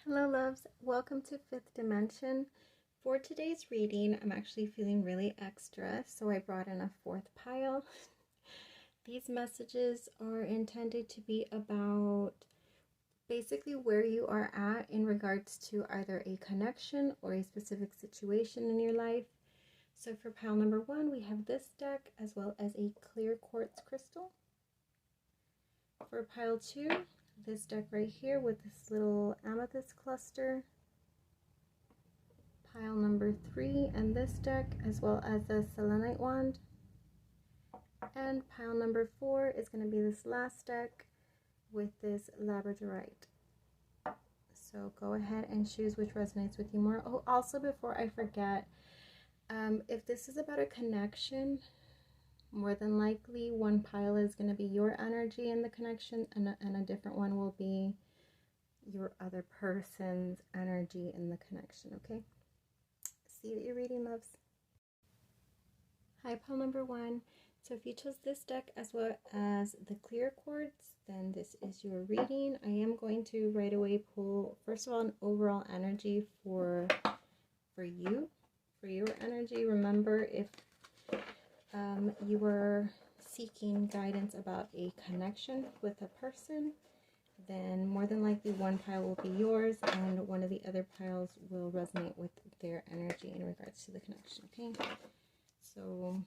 Hello loves, welcome to Fifth Dimension. For today's reading, I'm actually feeling really extra, so I brought in a fourth pile. These messages are intended to be about basically where you are at in regards to either a connection or a specific situation in your life. So for pile number 1, we have this deck as well as a clear quartz crystal. For pile 2, this deck right here with this little amethyst cluster. Pile number 3 and this deck as well as the selenite wand. And pile number 4 is going to be this last deck with this labradorite. So go ahead and choose which resonates with you more. Oh, also before I forget, if this is about a connection, more than likely one pile is going to be your energy in the connection and a different one will be your other person's energy in the connection, okay? See what you're reading, loves. Hi, pile number 1. So if you chose this deck as well as the clear quartz, then this is your reading. I am going to right away pull, first of all, an overall energy for you, for your energy. Remember, if you were seeking guidance about a connection with a person, then more than likely one pile will be yours and one of the other piles will resonate with their energy in regards to the connection, okay? So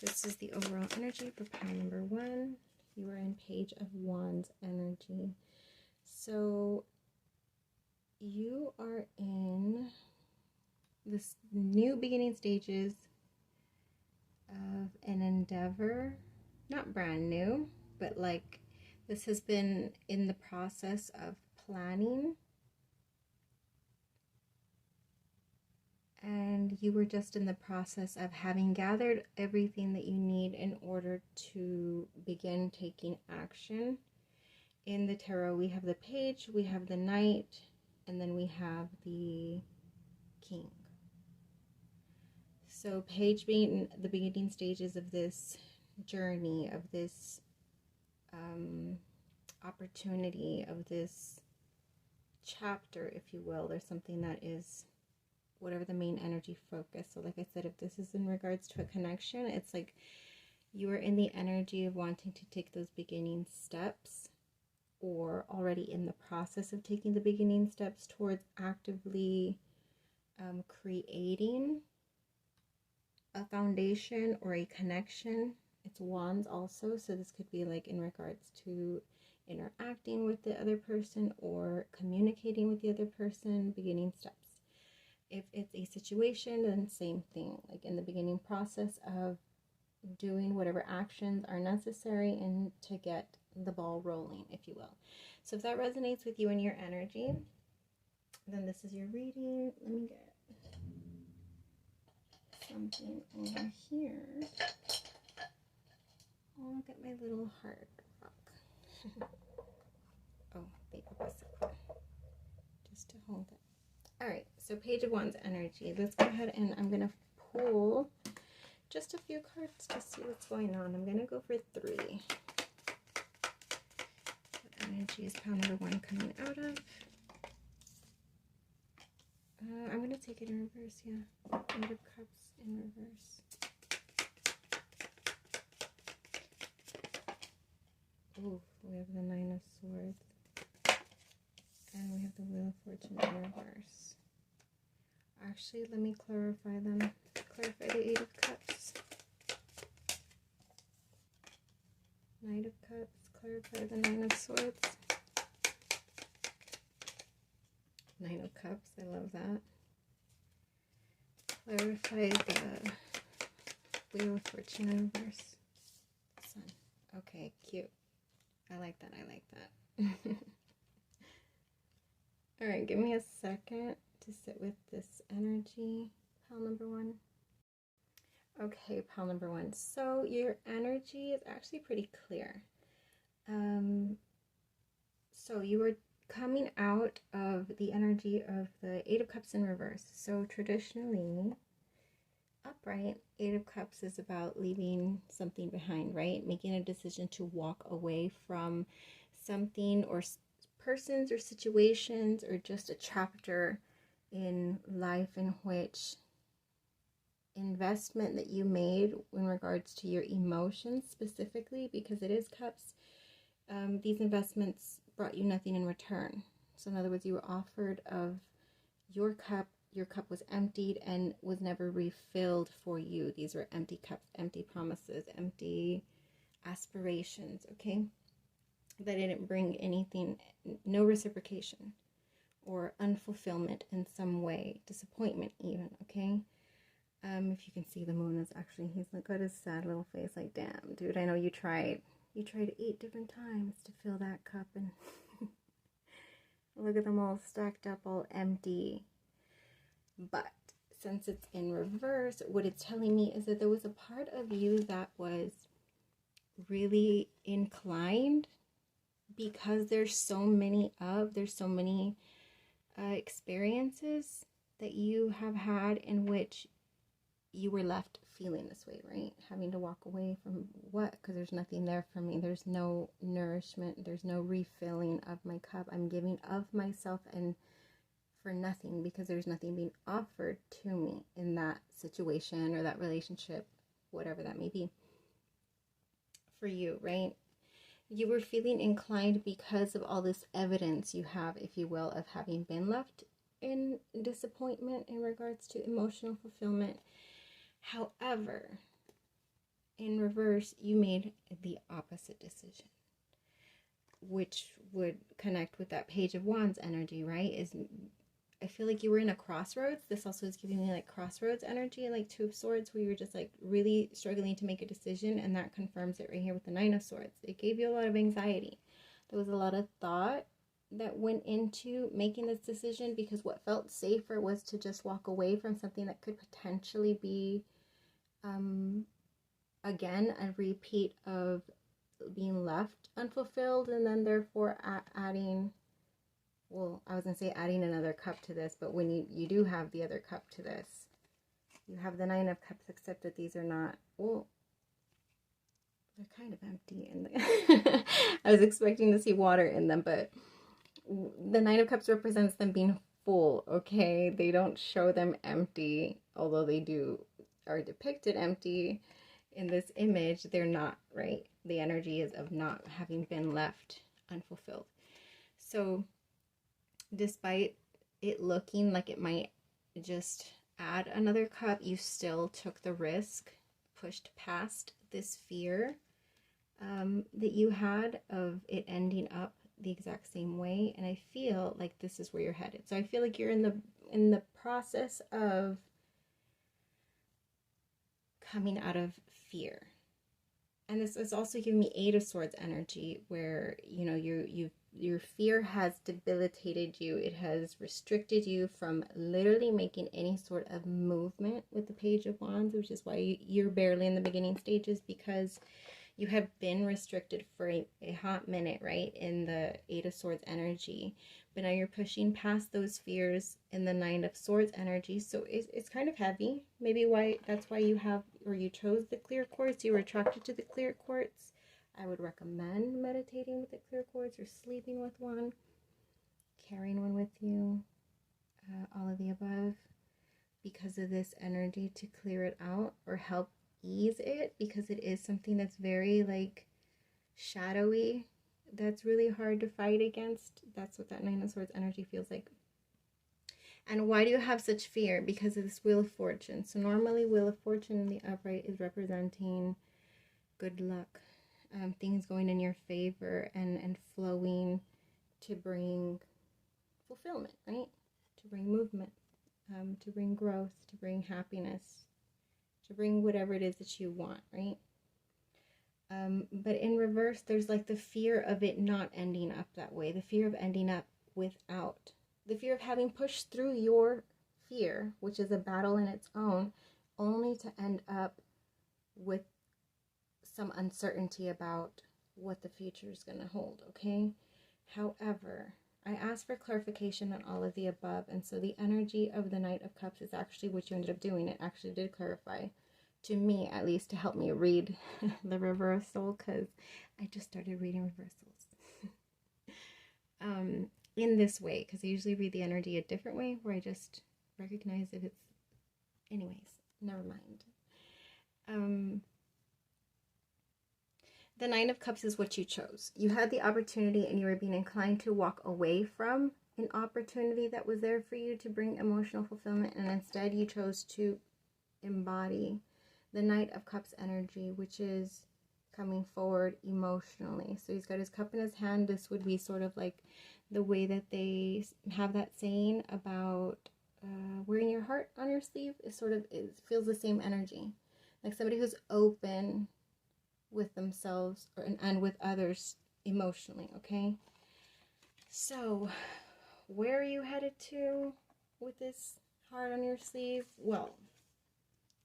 this is the overall energy for pile number 1. You are in Page of Wands energy. So you are in this new beginning stages of an endeavor, not brand new, but like this has been in the process of planning, and you were just in the process of having gathered everything that you need in order to begin taking action. In the tarot, we have the Page, we have the Knight, and then we have the King. So Page being the beginning stages of this journey, of this opportunity, of this chapter, if you will. There's something that is whatever the main energy focus. So like I said, if this is in regards to a connection, it's like you are in the energy of wanting to take those beginning steps, or already in the process of taking the beginning steps towards actively creating a foundation or a connection. It's wands also, so this could be like in regards to interacting with the other person or communicating with the other person, beginning steps. If it's a situation, then same thing, like in the beginning process of doing whatever actions are necessary and to get the ball rolling, if you will. So if that resonates with you and your energy, then this is your reading. Let me get something over here. Oh, look at my little heart rock. Oh, the opposite. Just to hold it. Alright, so Page of Wands energy. Let's go ahead and I'm going to pull just a few cards to see what's going on. I'm going to go for 3. What energy is pile number 1 coming out of? I'm going to take it in reverse, yeah. Eight of Cups in reverse. Oh, we have the 9 of Swords. And we have the Wheel of Fortune in reverse. Actually, let me clarify them. Clarify the 8 of Cups. Knight of Cups. Clarify the 9 of Swords. 9 of Cups. I love that. Clarify the Wheel of Fortune in reverse. Sun. Okay, cute. I like that. I like that. Alright, give me a second to sit with this energy. Pile number 1. Okay, pile number 1. So your energy is actually pretty clear. So you were coming out of the energy of the 8 of Cups in reverse. So traditionally, upright, 8 of Cups is about leaving something behind, right? Making a decision to walk away from something or persons or situations or just a chapter in life in which investment that you made in regards to your emotions specifically, because it is cups, these investments brought you nothing in return. So in other words, you were offered of your cup was emptied and was never refilled for you. These were empty cups, empty promises, empty aspirations, okay? That didn't bring anything, no reciprocation or unfulfillment in some way, disappointment even, okay? If you can see, the moon is actually, he's like got his sad little face like, damn, dude, I know you tried 8 different times to fill that cup, and look at them all stacked up, all empty. But since it's in reverse, what it's telling me is that there was a part of you that was really inclined, because there's so many experiences that you have had in which you were left feeling this way, right? Having to walk away from what? Because there's nothing there for me. There's no nourishment. There's no refilling of my cup. I'm giving of myself and for nothing, because there's nothing being offered to me in that situation or that relationship, whatever that may be for you, right? You were feeling inclined because of all this evidence you have, if you will, of having been left in disappointment in regards to emotional fulfillment. However, in reverse, you made the opposite decision, which would connect with that Page of Wands energy, right? I feel like you were in a crossroads. This also is giving me like crossroads energy, like Two of Swords, where you were just like really struggling to make a decision, and that confirms it right here with the Nine of Swords. It gave you a lot of anxiety. There was a lot of thought that went into making this decision, because what felt safer was to just walk away from something that could potentially be, again, a repeat of being left unfulfilled, and then therefore adding, well, I was going to say adding another cup to this, but when you do have the other cup to this, you have the Nine of Cups, except that these are not, well, they're kind of empty. And I was expecting to see water in them, but the Nine of Cups represents them being full, okay? They don't show them empty, although they are depicted empty in this image. They're not, right? The energy is of not having been left unfulfilled. So despite it looking like it might just add another cup, you still took the risk, pushed past this fear that you had of it ending up the exact same way. And I feel like this is where you're headed. So I feel like you're in the process of coming out of fear. And this is also giving me Eight of Swords energy, where, you know, your fear has debilitated you. It has restricted you from literally making any sort of movement with the Page of Wands, which is why you're barely in the beginning stages, because you have been restricted for a hot minute, right, in the Eight of Swords energy. But now you're pushing past those fears in the Nine of Swords energy. So it's kind of heavy. Maybe that's why you have, or you chose the clear quartz. You were attracted to the clear quartz. I would recommend meditating with the clear quartz, or sleeping with one, carrying one with you, all of the above, because of this energy, to clear it out or help ease it, because it is something that's very like shadowy, that's really hard to fight against. That's what that Nine of Swords energy feels like. And why do you have such fear? Because of this Wheel of Fortune. So normally Wheel of Fortune in the upright is representing good luck, things going in your favor and flowing to bring fulfillment, right? To bring movement, to bring growth, to bring happiness, to bring whatever it is that you want, right? But in reverse, there's like the fear of it not ending up that way, the fear of ending up without, the fear of having pushed through your fear, which is a battle in its own, only to end up with some uncertainty about what the future is going to hold, okay? However, I asked for clarification on all of the above, and so the energy of the Knight of Cups is actually what you ended up doing. It actually did clarify, to me at least, to help me read the reversal, because I just started reading reversals. in this way, because I usually read the energy a different way where I just recognize if it's, anyways, never mind. The Nine of Cups is what you chose. You had the opportunity and you were being inclined to walk away from an opportunity that was there for you to bring emotional fulfillment, and instead you chose to embody the Knight of Cups energy, which is coming forward emotionally. So he's got his cup in his hand. This would be sort of like the way that they have that saying about wearing your heart on your sleeve. Is sort of, it feels the same energy, like somebody who's open with themselves and with others emotionally. Okay, so where are you headed to with this heart on your sleeve? Well,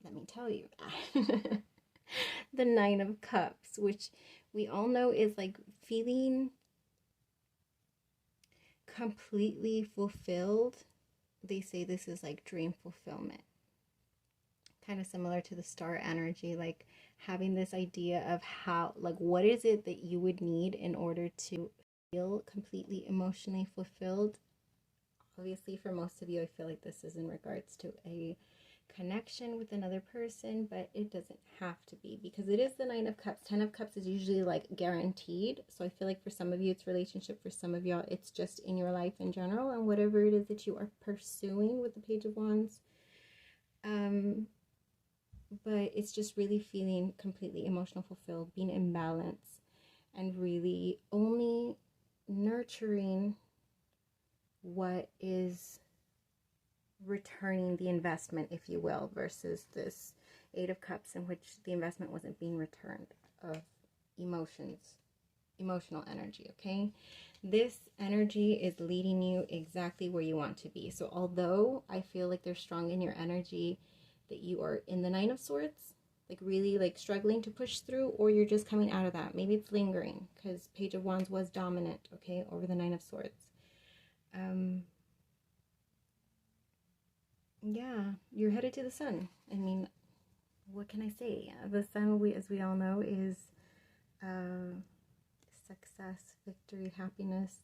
let me tell you. The Nine of Cups, which we all know is like feeling completely fulfilled. They say this is like dream fulfillment. Kind of similar to the star energy, like having this idea of how, like, what is it that you would need in order to feel completely emotionally fulfilled. Obviously, for most of you, I feel like this is in regards to a connection with another person, but it doesn't have to be, because it is the Nine of Cups. 10 of Cups is usually like guaranteed. So I feel like for some of you it's relationship, for some of y'all it's just in your life in general, and whatever it is that you are pursuing with the Page of Wands. But it's just really feeling completely emotional fulfilled, being in balance, and really only nurturing what is returning the investment, if you will, versus this Eight of Cups in which the investment wasn't being returned, of emotions, emotional energy. Okay, this energy is leading you exactly where you want to be. So although I feel like they're strong in your energy, that you are in the Nine of Swords, like really like struggling to push through, or you're just coming out of that. Maybe it's lingering because Page of Wands was dominant, okay, over the Nine of Swords. Yeah, you're headed to the sun. I mean, what can I say? The sun, as we all know, is success, victory, happiness,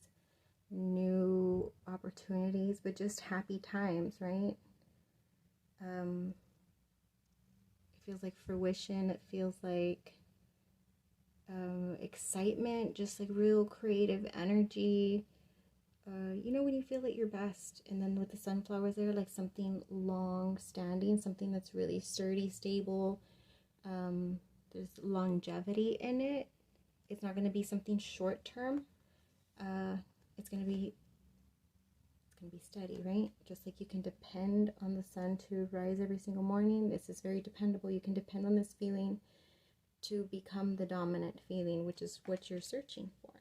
new opportunities, but just happy times, right? It feels like fruition. It feels like excitement, just like real creative energy. You know, when you feel at your best, and then with the sunflowers there, like something long standing, something that's really sturdy, stable. There's longevity in it. It's not going to be something short term. It's going to be steady, right? Just like you can depend on the sun to rise every single morning. This is very dependable. You can depend on this feeling to become the dominant feeling, which is what you're searching for.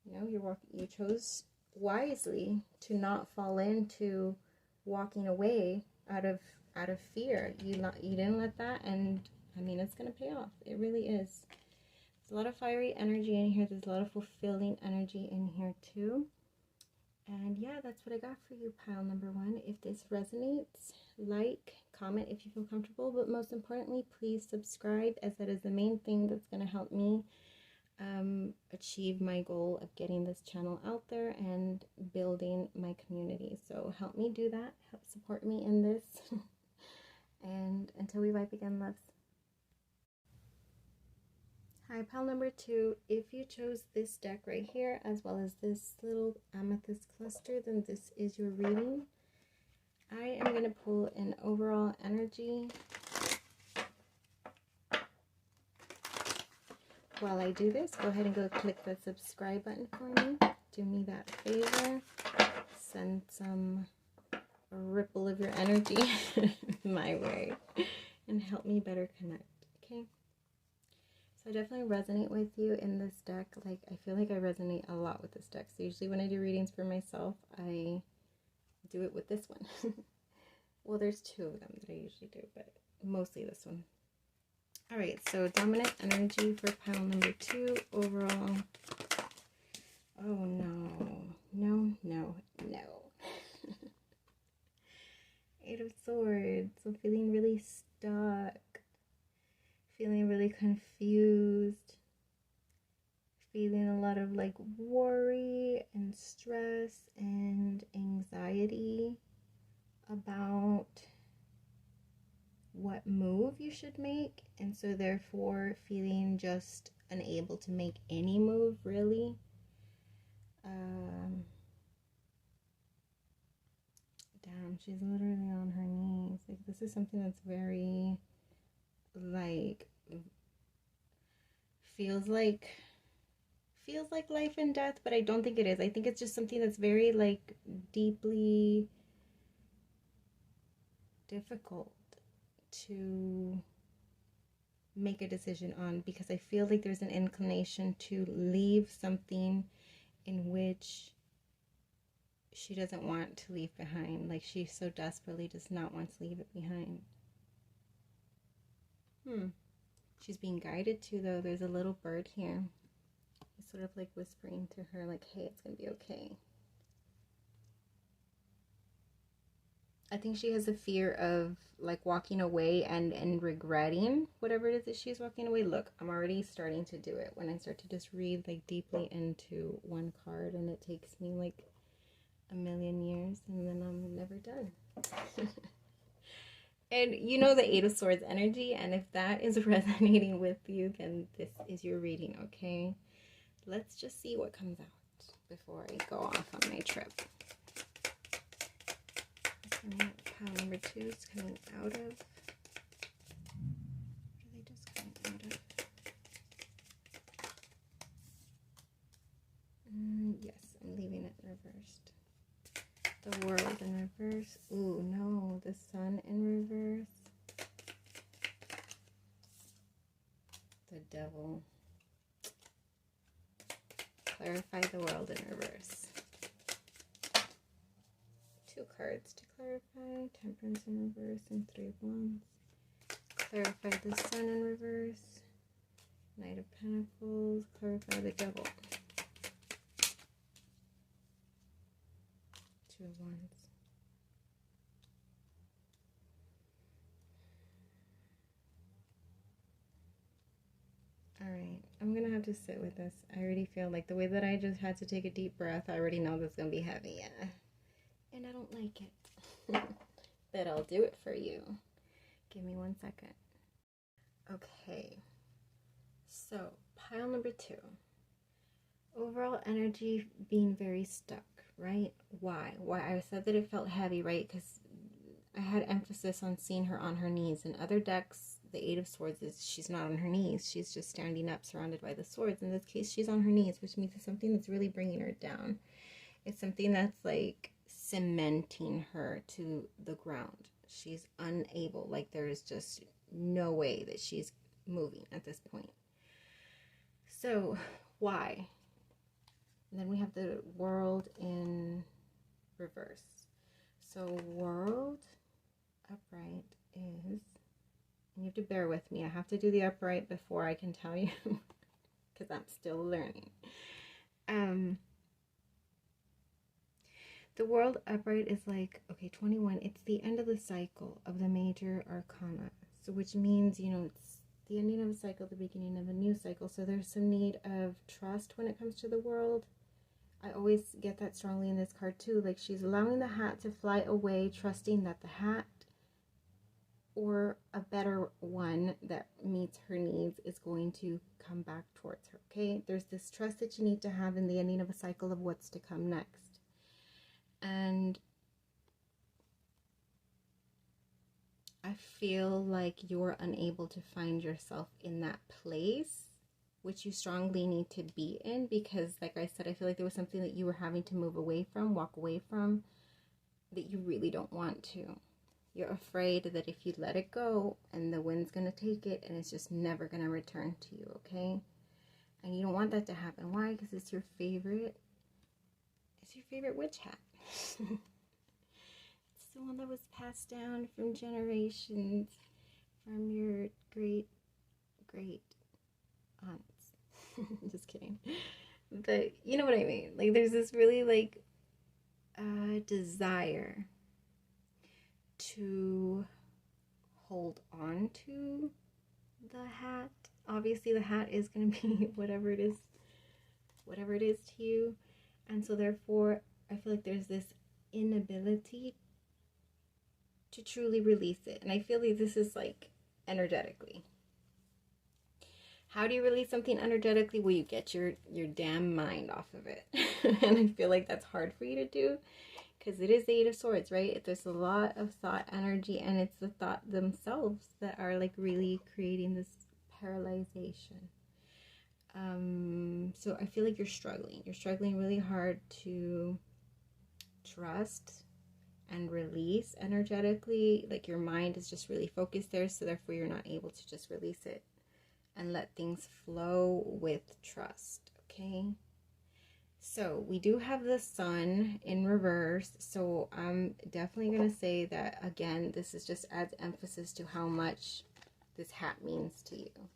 You know, you chose wisely to not fall into walking away out of fear. You didn't let that, and I mean, it's gonna pay off. It really is. There's a lot of fiery energy in here. There's a lot of fulfilling energy in here too. And yeah, that's what I got for you, pile number one. If this resonates, like, comment if you feel comfortable, but most importantly, please subscribe, as that is the main thing that's going to help me achieve my goal of getting this channel out there and building my community. So help me do that. Help support me in this. And until we vibe again, loves. Hi, pile number two. If you chose this deck right here, as well as this little amethyst cluster, then this is your reading. I am going to pull an overall energy. While I do this, go ahead and go click the subscribe button for me. Do me that favor. Send some ripple of your energy my way and help me better connect, okay? So I definitely resonate with you in this deck. Like, I feel like I resonate a lot with this deck. So usually when I do readings for myself, I do it with this one. Well, there's two of them that I usually do, but mostly this one. All right, so dominant energy for pile number two overall. Oh, no. No, no, no. Eight of Swords. So feeling really stuck. Feeling really confused. Feeling a lot of like worry stress and anxiety about what move you should make, and so therefore feeling just unable to make any move really. Damn, she's literally on her knees. Like, this is something that's very, like, feels like life and death, but I don't think it is. I think it's just something that's very, like, deeply difficult to make a decision on, because I feel like there's an inclination to leave something in which she doesn't want to leave behind. Like, she so desperately does not want to leave it behind. She's being guided to, though. There's a little bird here. It's sort of like whispering to her, like, hey, it's gonna be okay. I think she has a fear of, like, walking away and regretting whatever it is that she's walking away. Look, I'm already starting to do it when I start to just read, like, deeply into one card, and it takes me, like, a million years, and then I'm never done. And you know the Eight of Swords energy, and if that is resonating with you, then this is your reading, okay? Let's just see what comes out before I go off on my trip. Pile number 2 is coming out of. What are they just coming out of? Yes, I'm leaving it reversed. The World in reverse. Ooh, no, the Sun in reverse. The Devil. Clarify the World in reverse. 2 cards to clarify. Temperance in reverse and 3 of Wands. Clarify the Sun in reverse. Knight of Pentacles. Clarify the Devil. 2 of Wands. Alright, I'm gonna have to sit with this. I already feel like the way that I just had to take a deep breath, I already know this is gonna be heavy, yeah. And I don't like it. But I'll do it for you. Give me 1 second. Okay. So, pile number 2. Overall energy being very stuck, right? Why? I said that it felt heavy, right? Because I had emphasis on seeing her on her knees. In other decks, the Eight of Swords is she's not on her knees. She's just standing up surrounded by the swords. In this case, she's on her knees, which means it's something that's really bringing her down. It's something that's like cementing her to the ground. She's unable, like there is just no way that she's moving at this point. So why? And then we have the World in reverse. So World upright is, and you have to bear with me, I have to do the upright before I can tell you because I'm still learning. The World upright is like, okay, 21, it's the end of the cycle of the major arcana. So which means, you know, it's the ending of a cycle, the beginning of a new cycle. So there's some need of trust when it comes to the World. I always get that strongly in this card too. Like she's allowing the hat to fly away, trusting that the hat or a better one that meets her needs is going to come back towards her, okay? There's this trust that you need to have in the ending of a cycle of what's to come next. And I feel like you're unable to find yourself in that place, which you strongly need to be in, because like I said, I feel like there was something that you were having to move away from, walk away from, that you really don't want to. You're afraid that if you let it go and the wind's going to take it and it's just never going to return to you, okay? And you don't want that to happen. Why? Because it's your favorite witch hat. It's the one that was passed down from generations, from your great aunts. Just kidding. But you know what I mean. Like there's this really like desire to hold on to the hat. Obviously the hat is going to be whatever it is to you. And so therefore I feel like there's this inability to truly release it. And I feel like this is like energetically. How do you release something energetically? Well, you get your damn mind off of it. And I feel like that's hard for you to do because it is the Eight of Swords, right? There's a lot of thought energy, and it's the thought themselves that are like really creating this paralyzation. So I feel like you're struggling. You're struggling really hard to trust and release energetically. Like your mind is just really focused there, so therefore you're not able to just release it and let things flow with trust, okay? So we do have the Sun in reverse, so I'm definitely going to say that, again, this is just adds emphasis to how much this hat means to you.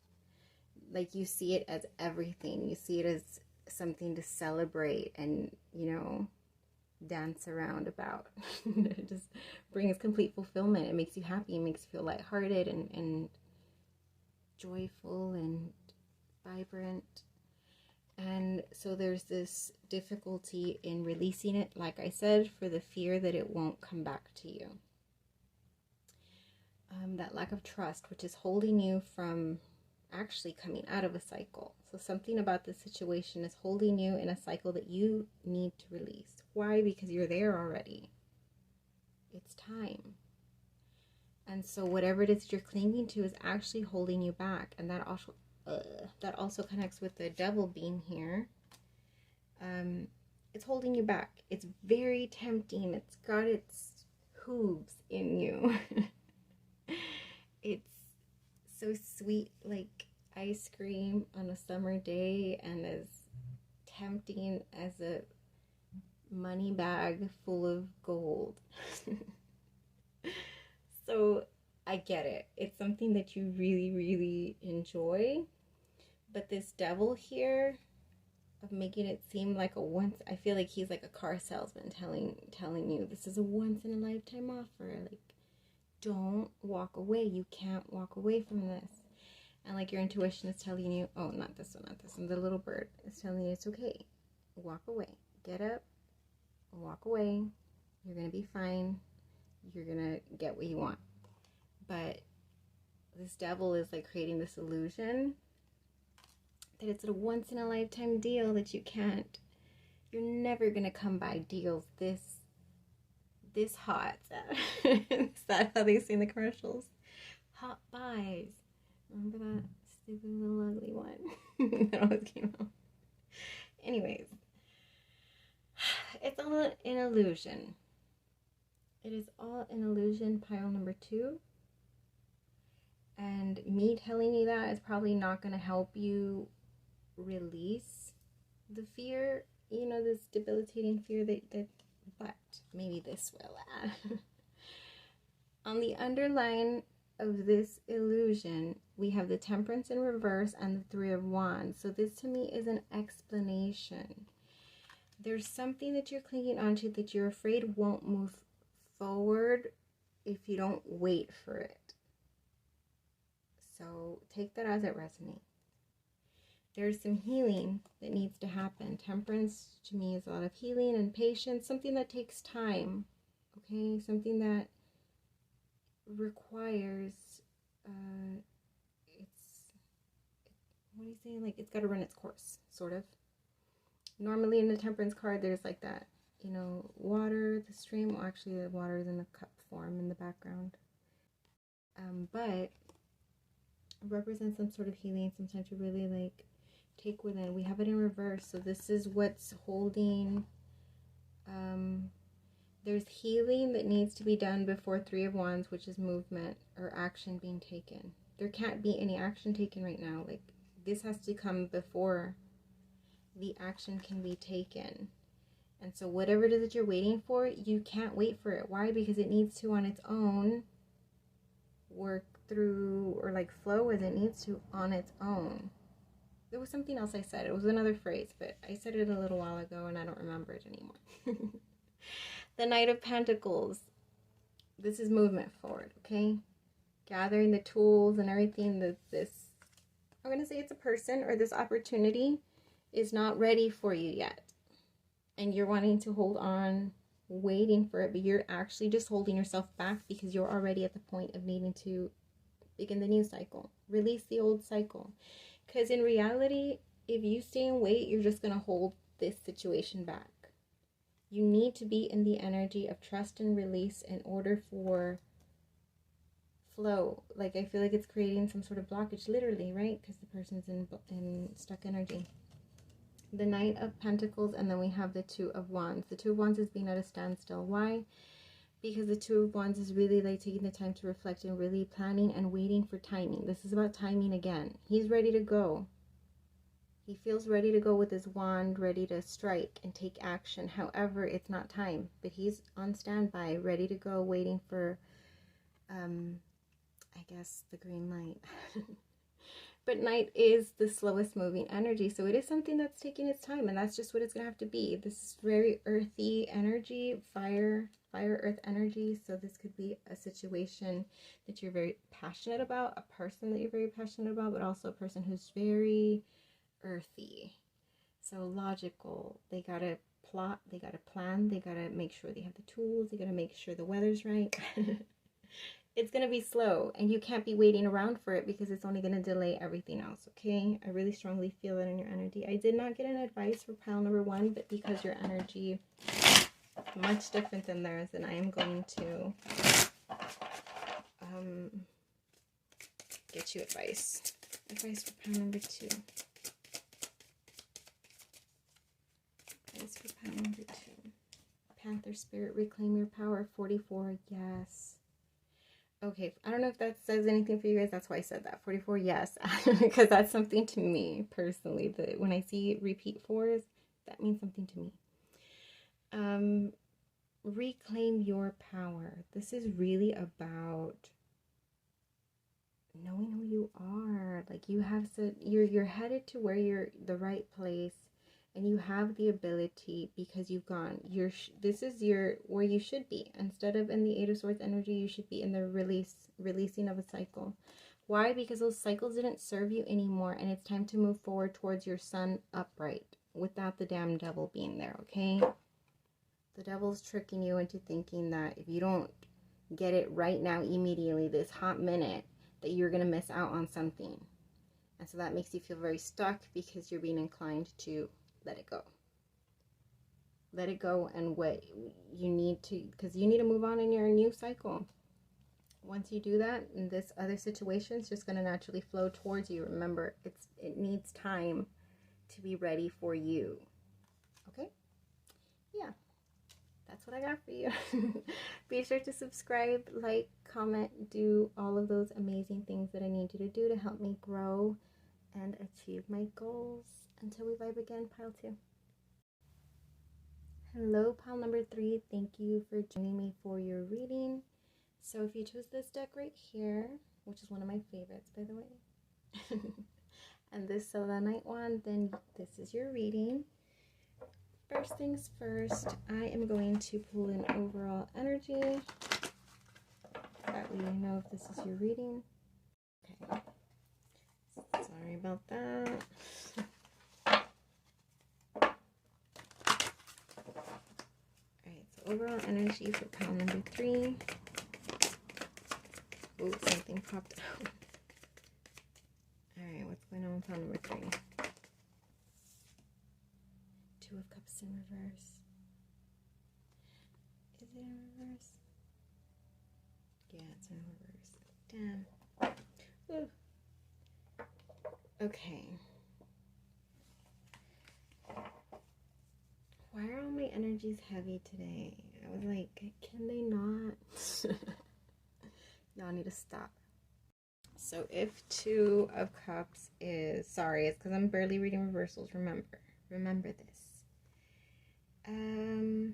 Like, you see it as everything. You see it as something to celebrate and, you know, dance around about. It just brings complete fulfillment. It makes you happy. It makes you feel lighthearted and joyful and vibrant. And so there's this difficulty in releasing it, like I said, for the fear that it won't come back to you. That lack of trust, which is holding you from actually coming out of a cycle. So something about this situation is holding you in a cycle that you need to release. Why? Because you're there already. It's time. And so whatever it is you're clinging to is actually holding you back. And that also connects with the Devil being here. It's holding you back. It's very tempting. It's got its hooves in you. It's so sweet, like ice cream on a summer day, and as tempting as a money bag full of gold. So I get it. It's something that you really, really enjoy. But this Devil here, of making it seem like a once, I feel like he's like a car salesman telling you this is a once in a lifetime offer. Like, don't walk away. You can't walk away from this. And like your intuition is telling you, oh, not this one, not this one. The little bird is telling you it's okay. Walk away. Get up. Walk away. You're going to be fine. You're going to get what you want. But this Devil is like creating this illusion that it's a once in a lifetime deal that you can't. You're never going to come by deals this hot. Is that how they say in the commercials? Hot buys. Remember that stupid little ugly one that always came out? Anyways, it's all an illusion. It is all an illusion, pile number 2. And me telling you that is probably not going to help you release the fear, you know, this debilitating fear but maybe this will. On the underline of this illusion, we have the Temperance in reverse and the Three of Wands. So this to me is an explanation. There's something that you're clinging onto that you're afraid won't move forward if you don't wait for it. So take that as it resonates. There's some healing that needs to happen. Temperance to me is a lot of healing and patience, something that takes time, okay? Something that requires, what are you saying? Like, it's got to run its course, sort of. Normally in the Temperance card, there's like that, you know, water, the stream. Well, actually, the water is in a cup form in the background. But it represents some sort of healing, sometimes to really like take within. We have it in reverse, so this is what's holding. There's healing that needs to be done before Three of Wands, which is movement or action being taken. There can't be any action taken right now. Like, this has to come before the action can be taken. And so whatever it is that you're waiting for, you can't wait for it. Why? Because it needs to on its own work through, or like flow as it needs to on its own. There was something else I said. It was another phrase, but I said it a little while ago and I don't remember it anymore. The Knight of Pentacles. This is movement forward, okay? Gathering the tools and everything that this, I'm going to say it's a person or this opportunity is not ready for you yet. and you're wanting to hold on, waiting for it, but you're actually just holding yourself back because you're already at the point of needing to begin the new cycle, release the old cycle. Because in reality, if you stay and wait, you're just going to hold this situation back. You need to be in the energy of trust and release in order for flow. Like, I feel like it's creating some sort of blockage, literally, right? Because the person's in stuck energy. The Knight of Pentacles, and then we have the Two of Wands. The Two of Wands is being at a standstill. Why? Because the Two of Wands is really like taking the time to reflect and really planning and waiting for timing. This is about timing again. He's ready to go. He feels ready to go with his wand, ready to strike and take action. However, it's not time. But he's on standby, ready to go, waiting for, I guess, the green light. But Night is the slowest moving energy, so it is something that's taking its time, and that's just what it's going to have to be. This is very earthy energy, fire, earth energy, so this could be a situation that you're very passionate about, a person that you're very passionate about, but also a person who's very earthy. So logical. They got to plot, they got to plan, they got to make sure they have the tools, they got to make sure the weather's right. It's going to be slow, and you can't be waiting around for it because it's only going to delay everything else, okay? I really strongly feel that in your energy. I did not get an advice for pile number 1, but because your energy is much different than theirs, then I am going to get you advice. Advice for pile number 2. Advice for pile number 2. Panther Spirit, reclaim your power. 44, yes. Okay, I don't know if that says anything for you guys. That's why I said that. 44, yes. Because that's something to me, personally. When I see repeat 4s, that means something to me. Reclaim your power. This is really about knowing who you are. Like, you have you're headed to where you're the right place. And you have the ability because you've gone. This is where you should be. Instead of in the Eight of Swords energy, you should be in the releasing of a cycle. Why? Because those cycles didn't serve you anymore, and it's time to move forward towards your sun upright without the damn devil being there, okay? The devil's tricking you into thinking that if you don't get it right now, immediately, this hot minute, that you're going to miss out on something. And so that makes you feel very stuck because you're being inclined to let it go. Let it go, and what you need to, because you need to move on in your new cycle. Once you do that, and this other situation is just going to naturally flow towards you. Remember, it needs time to be ready for you. Okay? Yeah. That's what I got for you. Be sure to subscribe, like, comment, do all of those amazing things that I need you to do to help me grow and achieve my goals. Until we vibe again, pile 2. Hello, pile number 3. Thank you for joining me for your reading. So if you chose this deck right here, which is one of my favorites, by the way, and this Selenite one, then this is your reading. First things first, I am going to pull in overall energy. That way you know if this is your reading. Okay. Sorry about that. Overall energy for pile number 3. Oh, something popped out. Alright, what's going on with pile number 3? 2 of Cups in reverse. Is it in reverse? Yeah, it's in reverse. Damn. Ooh. Okay. Why are all my energies heavy today? I was like, can they not? Y'all need to stop. So if 2 of Cups is, sorry, it's because I'm barely reading reversals. Remember this. 2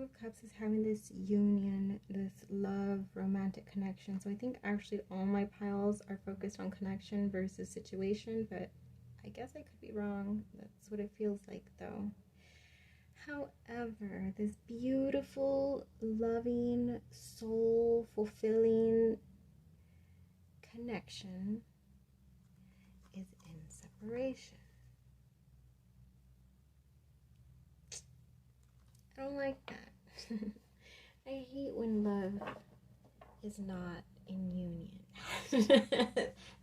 of Cups is having this union, this love, romantic connection. So I think actually all my piles are focused on connection versus situation, but I guess I could be wrong. That's what it feels like, though. However, this beautiful, loving, soul-fulfilling connection is in separation. I don't like that. I hate when love is not in union.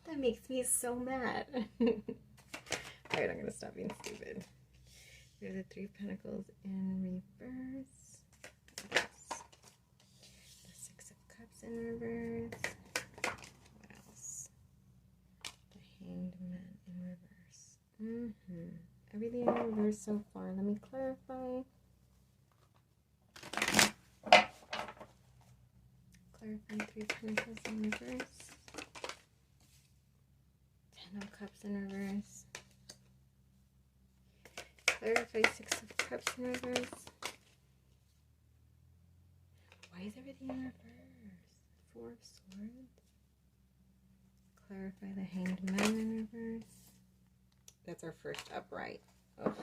That makes me so mad. Alright, I'm gonna stop being stupid. We have the Three of Pentacles in reverse. The Six of Cups in reverse. What else? The Hanged Man in reverse. Everything in reverse so far. Let me clarify. Clarify Three of Pentacles in reverse. Ten of Cups in reverse. Clarify Six of Cups in reverse. Why is everything in reverse? Four of Swords. Clarify the Hanged Man in reverse. That's our first upright. Oh.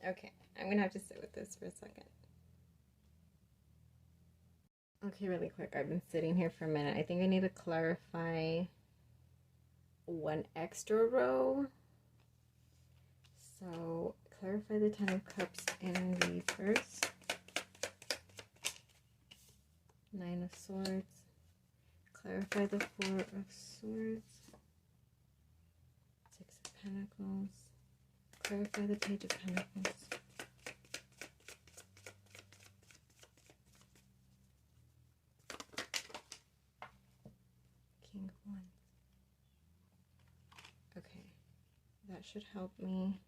Okay, I'm gonna have to sit with this for a second. Okay, really quick. I've been sitting here for a minute. I think I need to clarify one extra row. So clarify the Ten of Cups in reverse. Nine of Swords. Clarify the Four of Swords. Six of Pentacles. Clarify the Page of Pentacles. King of Wands. Okay, that should help me.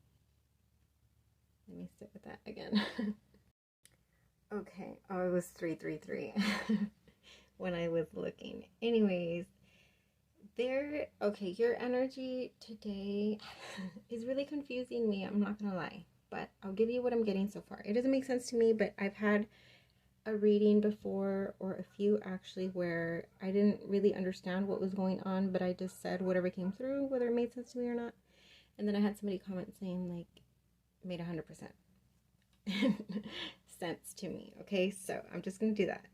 Let me sit with that again. Okay, oh, it was 333 when I was looking. Anyways, okay, your energy today is really confusing me. I'm not gonna lie, but I'll give you what I'm getting so far. It doesn't make sense to me, but I've had a reading before, or a few actually, where I didn't really understand what was going on, but I just said whatever came through, whether it made sense to me or not. And then I had somebody comment saying, like, made 100% sense to me. Okay, so I'm just gonna do that.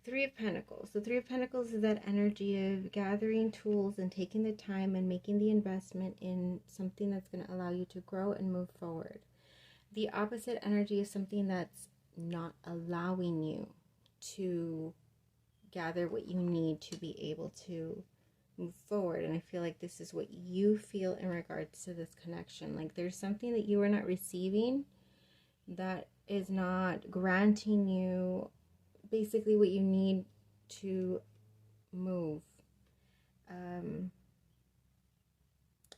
Three of Pentacles. The Three of Pentacles is that energy of gathering tools and taking the time and making the investment in something that's going to allow you to grow and move forward. The opposite energy is something that's not allowing you to gather what you need to be able to move forward. And I feel like this is what you feel in regards to this connection. Like there's something that you are not receiving that is not granting you basically what you need to move.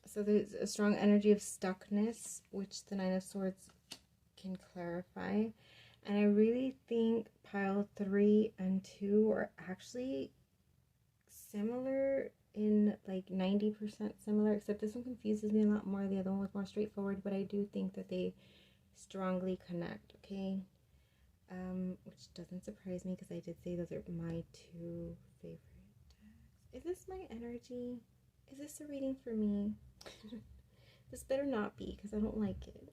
So there's a strong energy of stuckness, which the Nine of Swords can clarify. And I really think pile 3 and 2 are actually similar in like 90% similar, except this one confuses me a lot more. The other one was more straightforward, but I do think that they strongly connect, okay? Which doesn't surprise me because I did say those are my two favorite decks. Is this my energy? Is this a reading for me? This better not be because I don't like it.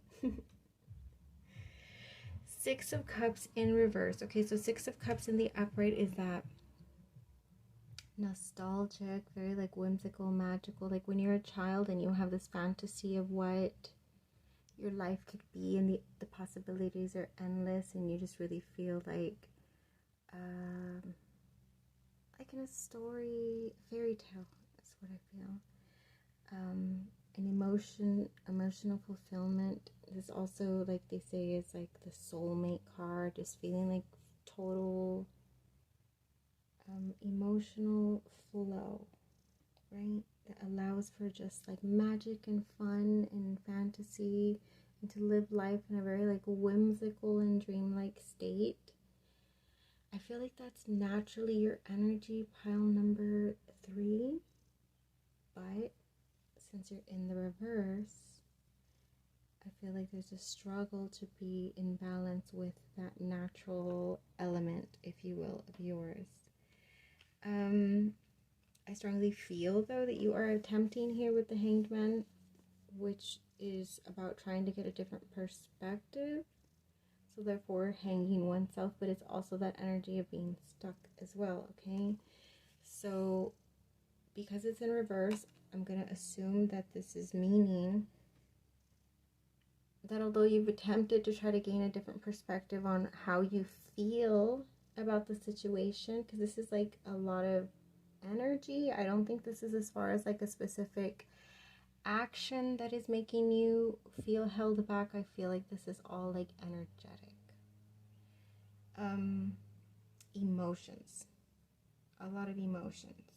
Six of Cups in reverse. Okay, so Six of Cups in the upright is that nostalgic, very like whimsical, magical, like when you're a child and you have this fantasy of what your life could be, and the possibilities are endless, and you just really feel like in a story, fairy tale. That's what I feel. An emotional fulfillment. This also, like they say, is like the soulmate card. Just feeling like total emotional flow, right? That allows for just like magic and fun and fantasy, and to live life in a very like whimsical and dreamlike state. I feel like that's naturally your energy, pile number 3. But since you're in the reverse, I feel like there's a struggle to be in balance with that natural element, if you will, of yours. I strongly feel, though, that you are attempting here with the Hanged Man, which is about trying to get a different perspective. So therefore, hanging oneself, but it's also that energy of being stuck as well, okay? So because it's in reverse, I'm going to assume that this is meaning that although you've attempted to try to gain a different perspective on how you feel about the situation, because this is like a lot of energy. I don't think this is as far as like a specific action that is making you feel held back. I feel like this is all like energetic. Emotions. A lot of emotions.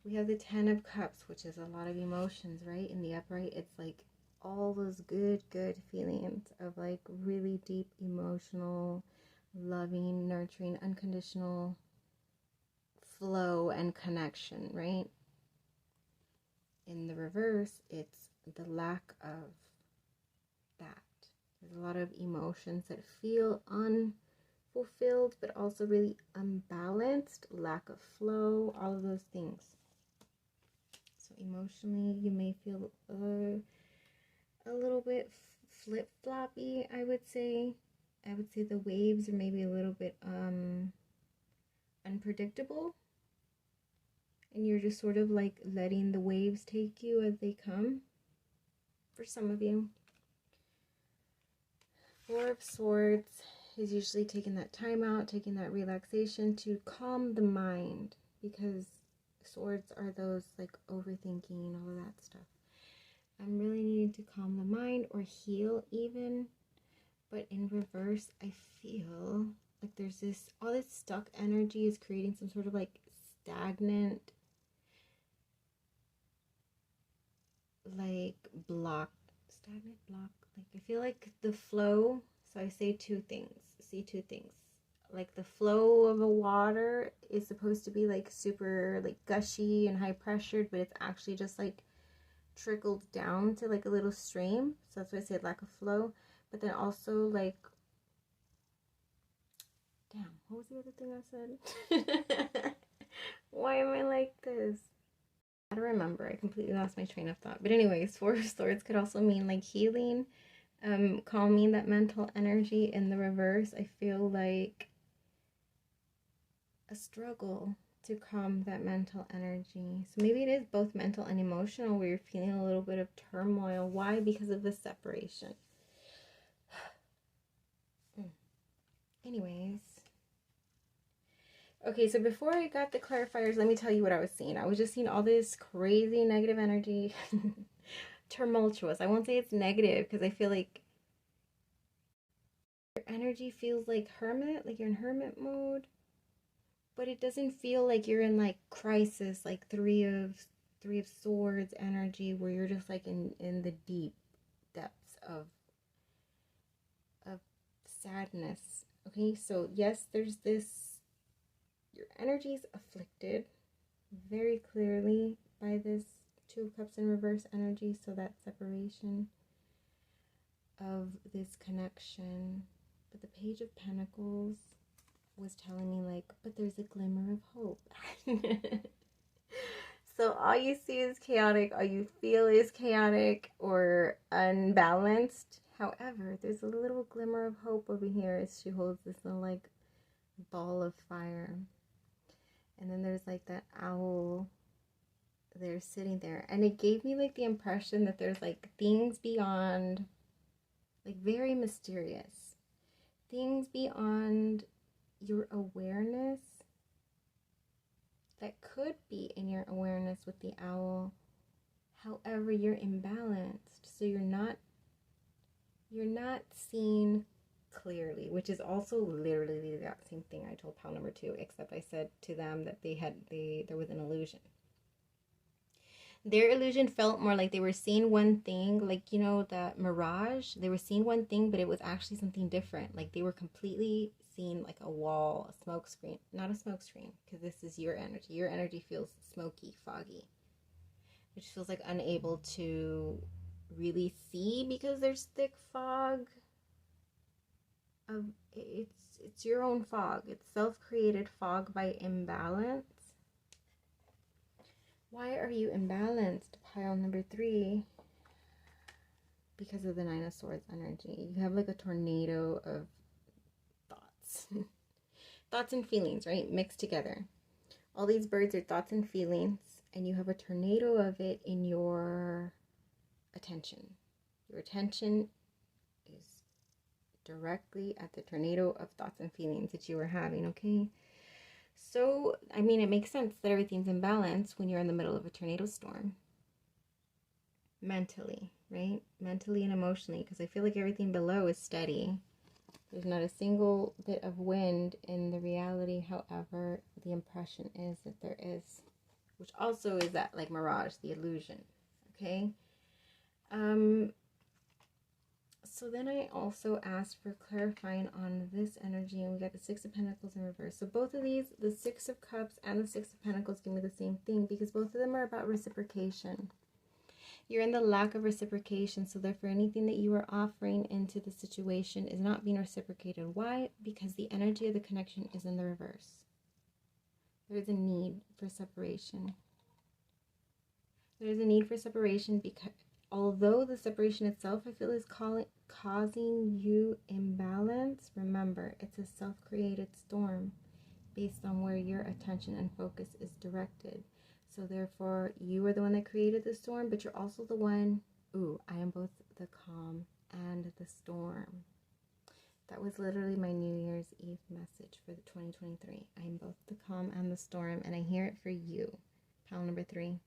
We have the 10 of Cups, which is a lot of emotions, right? In the upright, it's like all those good feelings of like really deep emotional, loving, nurturing, unconditional flow and connection, right? In the reverse, it's the lack of that. There's a lot of emotions that feel unfulfilled, but also really unbalanced, lack of flow, all of those things. So emotionally, you may feel a little bit flip-floppy, I would say. I would say the waves are maybe a little bit unpredictable. And you're just sort of like letting the waves take you as they come. For some of you. Four of Swords is usually taking that time out, taking that relaxation to calm the mind. Because swords are those like overthinking, all of that stuff. I'm really needing to calm the mind or heal even. But in reverse, I feel like there's this, all this stuck energy is creating some sort of like stagnant, like block. Like I feel like the flow, so I say two things. Like the flow of a water is supposed to be like super like gushy and high pressured, but it's actually just like trickled down to like a little stream. So that's why I say lack of flow. But then also like, damn, what was the other thing I said? Why am I like this? I don't remember. I completely lost my train of thought. But anyways, Four of Swords could also mean like healing, calming that mental energy. In the reverse, I feel like a struggle to calm that mental energy. So maybe it is both mental and emotional where you're feeling a little bit of turmoil. Why? Because of the separation. Anyways. Okay, so before I got the clarifiers, let me tell you what I was seeing. I was just seeing all this crazy negative energy. Tumultuous. I won't say it's negative because I feel like your energy feels like hermit, like you're in hermit mode. But it doesn't feel like you're in like crisis, like three of swords energy where you're just like in the deep depths of sadness. Okay, so yes, there's this, your energy is afflicted very clearly by this Two of Cups in reverse energy, so that separation of this connection. But the Page of Pentacles was telling me like, but there's a glimmer of hope. So all you see is chaotic, all you feel is chaotic or unbalanced. However, there's a little glimmer of hope over here as she holds this little like ball of fire. And then there's like that owl there sitting there. And it gave me like the impression that there's like things beyond, like very mysterious. Things beyond your awareness that could be in your awareness with the owl. However, you're imbalanced. So you're not seeing clearly, which is also literally the exact same thing I told pile number 2, except I said to them that there was an illusion. Their illusion felt more like they were seeing one thing, like, you know, that mirage. They were seeing one thing, but it was actually something different. Like they were completely seeing like a wall, a smoke screen. Not a smoke screen, because this is your energy. Your energy feels smoky, foggy. Which feels like unable to really see because there's thick fog. It's your own fog. It's self-created fog by imbalance. Why are you imbalanced? Pile number 3. Because of the Nine of Swords energy. You have like a tornado of thoughts. Thoughts and feelings, right? Mixed together. All these birds are thoughts and feelings, and you have a tornado of it in your attention. Your attention directly at the tornado of thoughts and feelings that you were having, okay? So, I mean, it makes sense that everything's in balance when you're in the middle of a tornado storm. Mentally, right? Mentally and emotionally, because I feel like everything below is steady. There's not a single bit of wind in the reality. However, the impression is that there is, which also is that like mirage, the illusion, okay? So then I also asked for clarifying on this energy, and we got the Six of Pentacles in reverse. So both of these, the Six of Cups and the Six of Pentacles, give me the same thing, because both of them are about reciprocation. You're in the lack of reciprocation, so therefore anything that you are offering into the situation is not being reciprocated. Why? Because the energy of the connection is in the reverse. There is a need for separation. There is a need for separation because although the separation itself, I feel, is causing you imbalance, remember, it's a self-created storm based on where your attention and focus is directed. So therefore, you are the one that created the storm, but you're also the one, I am both the calm and the storm. That was literally my New Year's Eve message for the 2023. I am both the calm and the storm, and I hear it for you. Pile number 3.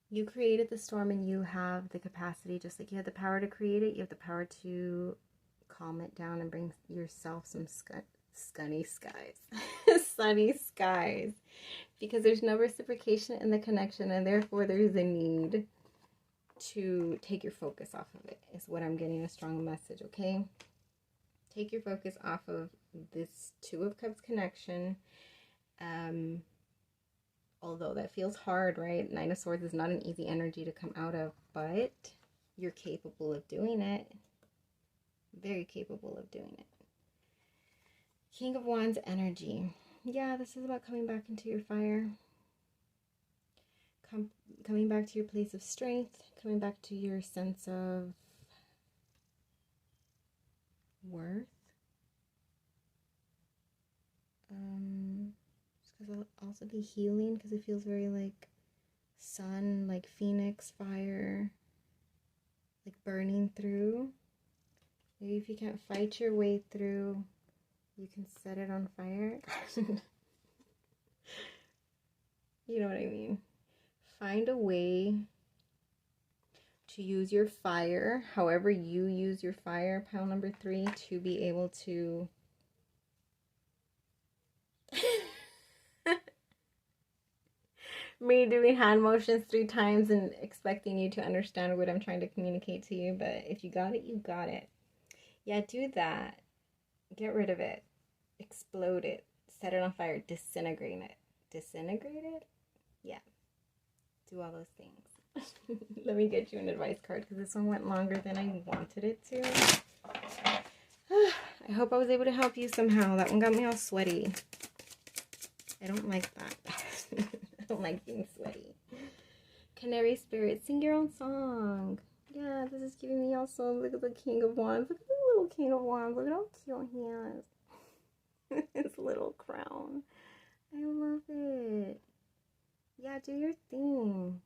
You created the storm, and you have the capacity, just like you have the power to create it, you have the power to calm it down and bring yourself some sunny skies. Sunny skies. Because there's no reciprocation in the connection, and therefore there's a need to take your focus off of it, is what I'm getting a strong message, okay? Take your focus off of this Two of Cups connection. Although that feels hard, right? Nine of Swords is not an easy energy to come out of, but you're capable of doing it. Very capable of doing it. King of Wands energy. Yeah, this is about coming back into your fire. Coming back to your place of strength. Coming back to your sense of worth. This could also be healing, because it feels very like sun, like phoenix fire, like burning through. Maybe if you can't fight your way through, you can set it on fire. You know what I mean? Find a way to use your fire, however you use your fire, pile number 3, to be able to me doing hand motions 3 times and expecting you to understand what I'm trying to communicate to you, but if you got it, you got it. Yeah, do that. Get rid of it. Explode it. Set it on fire. Disintegrate it. Disintegrate it? Yeah. Do all those things. Let me get you an advice card, because this one went longer than I wanted it to. I hope I was able to help you somehow. That one got me all sweaty. I don't like that. I don't like being sweaty. Canary spirit, sing your own song. Yeah, this is giving me also, look at the King of Wands. Look at the little King of Wands. Look at how cute he is. His little crown. I love it. Yeah, do your thing.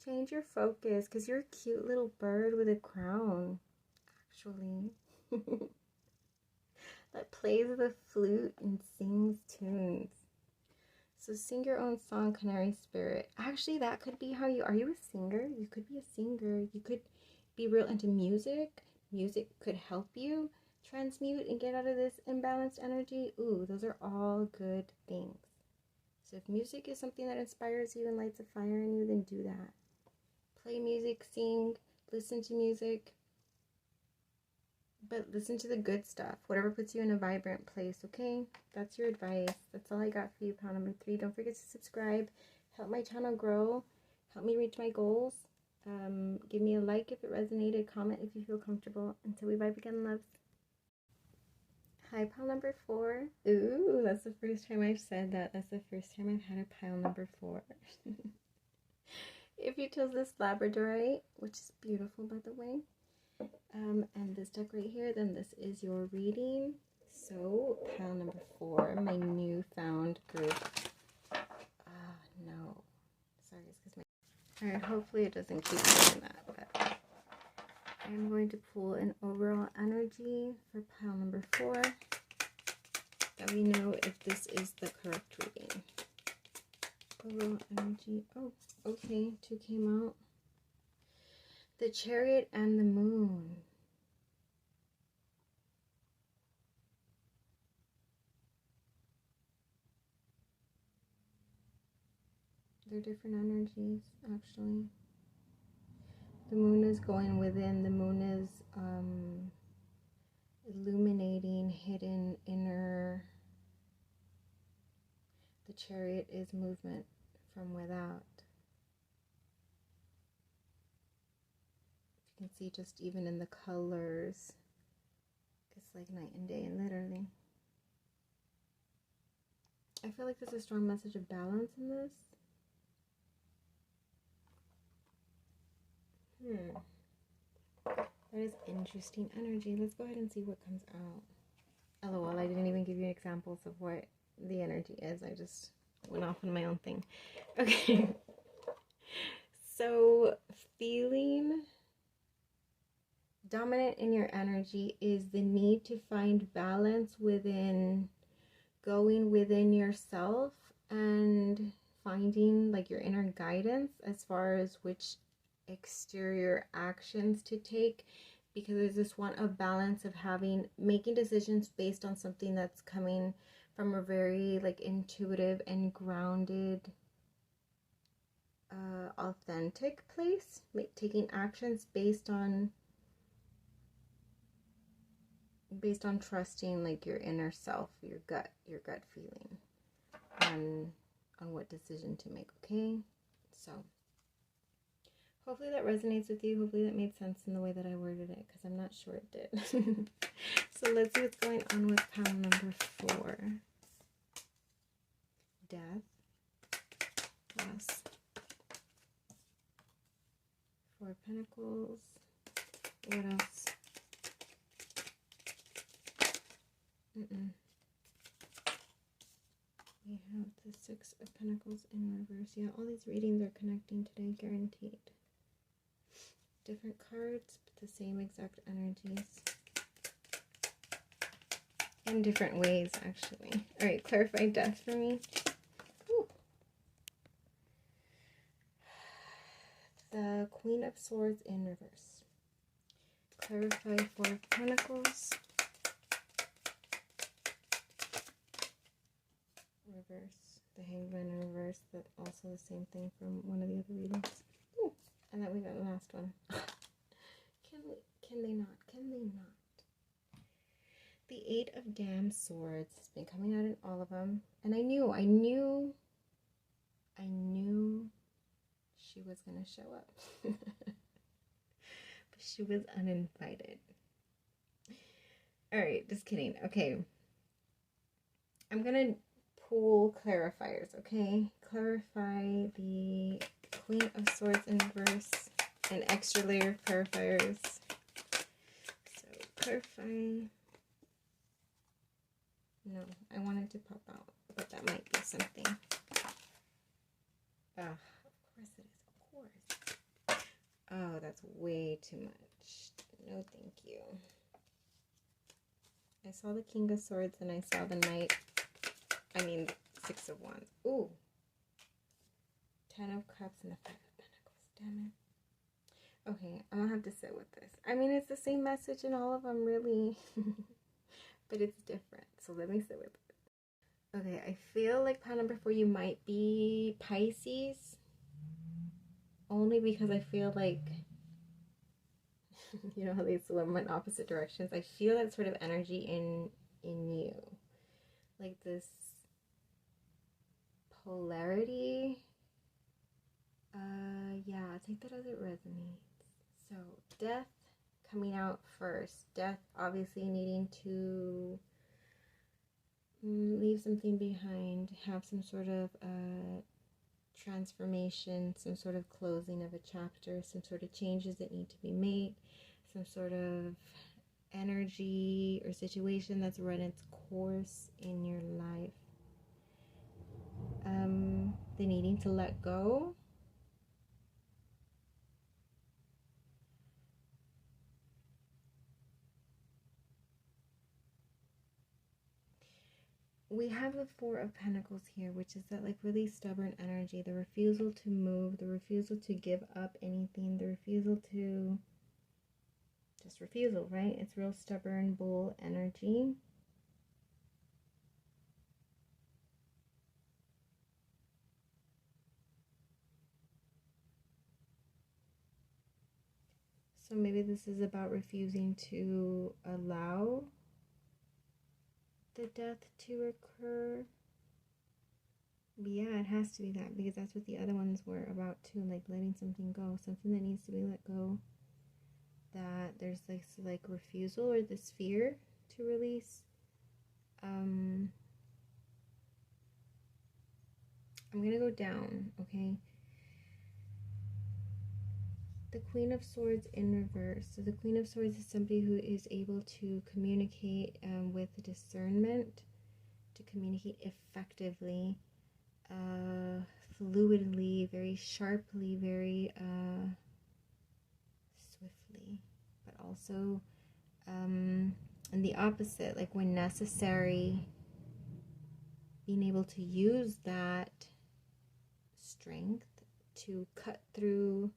Change your focus, because you're a cute little bird with a crown, actually. That plays the flute and sings tunes. So sing your own song, Canary Spirit. Actually, that could be how you... Are you a singer? You could be a singer. You could be real into music. Music could help you transmute and get out of this imbalanced energy. Ooh, those are all good things. So if music is something that inspires you and lights a fire in you, then do that. Play music, sing, listen to music. But listen to the good stuff. Whatever puts you in a vibrant place, okay? That's your advice. That's all I got for you, pile number 3. Don't forget to subscribe. Help my channel grow. Help me reach my goals. Give me a like if it resonated. Comment if you feel comfortable. Until we vibe again, loves. Hi, pile number 4. Ooh, that's the first time I've said that. That's the first time I've had a pile number 4. If you chose this Labradorite, which is beautiful, by the way, and this deck right here, then this is your reading. So, pile number 4, my newfound group. No. Sorry, it's because my... Alright, hopefully it doesn't keep doing that, but... I'm going to pull an overall energy for pile number 4, that we know if this is the correct reading. Overall energy. Oh, okay, 2 came out. The Chariot and the Moon. They're different energies, actually. The Moon is going within. The Moon is illuminating hidden inner. The Chariot is movement from without. You can see just even in the colors, it's like night and day, literally. I feel like there's a strong message of balance in this. That is interesting energy. Let's go ahead and see what comes out. LOL, I didn't even give you examples of what the energy is. I just went off on my own thing. Okay. So, feeling dominant in your energy is the need to find balance within, going within yourself and finding like your inner guidance as far as which exterior actions to take, because there's this one of balance of making decisions based on something that's coming from a very like intuitive and grounded authentic place, like taking actions based on trusting like your inner self, your gut feeling on what decision to make. Okay, so hopefully that resonates with you. Hopefully that made sense in the way that I worded it, because I'm not sure it did. So let's see what's going on with pile number 4. Death. Yes. 4 of Pentacles. What else? We have the 6 of Pentacles in reverse. Yeah, all these readings are connecting today, guaranteed. Different cards, but the same exact energies. In different ways, actually. Alright, clarify death for me. Ooh. The Queen of Swords in reverse. Clarify 4 of Pentacles. Reverse. The Hangman in reverse. That's also the same thing from one of the other readings. Ooh. And then we got the last one. Can they not? Can they not? The 8 of Damned Swords has been coming out in all of them. And I knew she was going to show up. But she was uninvited. Alright, just kidding. Okay. I'm going to pull clarifiers, okay? Clarify the Queen of Swords in reverse. An extra layer of clarifiers. So, clarify... No, I wanted to pop out, but that might be something. Of course it is, of course. Oh, that's way too much. No, thank you. I saw the King of Swords and I saw the Knight. I mean, 6 of Wands. Ooh. 10 of Cups and the 5 of Pentacles. Damn it. Okay, I'm gonna have to sit with this. I mean, it's the same message in all of them, really. But it's different. So let me sit with it. Okay, I feel like pile number 4, you might be Pisces. Only because I feel like, you know how they swim in opposite directions? I feel that sort of energy in you. Like this polarity. Yeah, take that as it resonates. So, death coming out first. Death obviously needing to leave something behind, have some sort of transformation, some sort of closing of a chapter, some sort of changes that need to be made, some sort of energy or situation that's run its course in your life. The needing to let go. we have the Four of Pentacles here, which is that like really stubborn energy, the refusal to move, the refusal to give up anything, the refusal to just refusal, right? It's real stubborn bull energy. So maybe this is about refusing to allow the death to occur. But yeah, it has to be that, because that's what the other ones were about too, like letting something go, something that needs to be let go, that there's this like refusal or this fear to release. I'm gonna go down, okay? The Queen of Swords in reverse. So the Queen of Swords is somebody who is able to communicate with discernment, to communicate effectively, fluidly, very sharply, very swiftly, but also and the opposite, like when necessary, being able to use that strength to cut through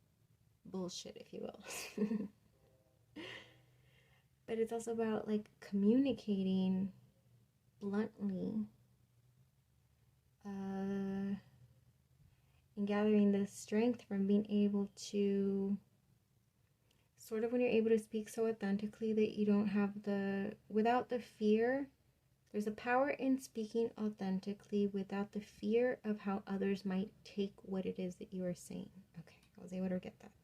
bullshit, if you will. But it's also about like communicating bluntly, and gathering this strength from being able to sort of, when you're able to speak so authentically that you don't have without the fear. There's a power in speaking authentically without the fear of how others might take what it is that you are saying. Okay, I was able to get that through.